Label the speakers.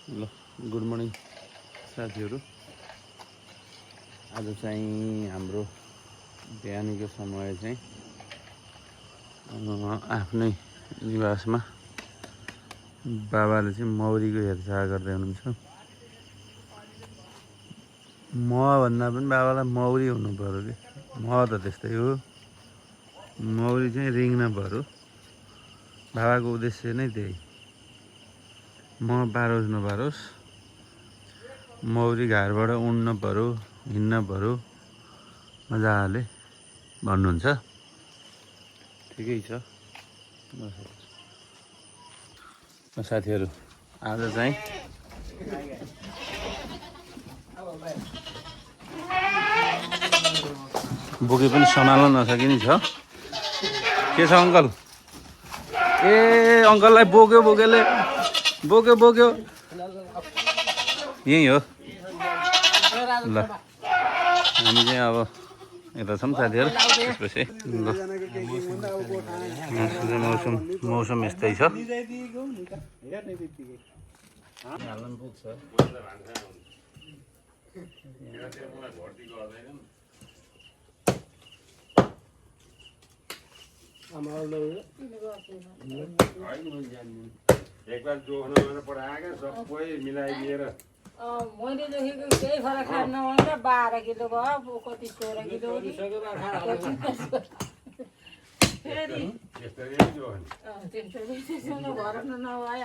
Speaker 1: ल good morning साथीहरू। आज चाहिँ हाम्रो बिहानीको समय चाहिँ आफ्नै निवासमा बाबाले चाहिँ मौरीको हेरचाह गर्दै हुनुहुन्छ। म भन्दा पनि बाबालाई मौरी हुनु पर्यो कि म त त्यस्तै हो। मौरी चाहिँ रिङ्न पर्यो। बाबाको उद्देश्य नै त्यही, म पारोस् नपारोस् मौरी घरबाट उड्न पर्यो, हिँड्न पर्यो मजाले भन्नुहुन्छ। ठिकै छ साथीहरू। आज चाहिँ बोके पनि सम्हाल्न नसकिने छ। के छ अङ्कल? ए अङ्कललाई बोक्यो बोकेले बोक्यो यही हो। ल हामी चाहिँ अब यता छौँ साथीहरू। त्यसपछि मौसम यस्तै छ।
Speaker 2: एकबार जोख्न पठाएका सबै मिलाइदिएर
Speaker 3: मैले देखेको केही फरक नभन्दा 12 किलो भयो, कति 16 किलो फेरि
Speaker 2: त्यस्तै जोख्ने
Speaker 3: त्यसरी भरत नभए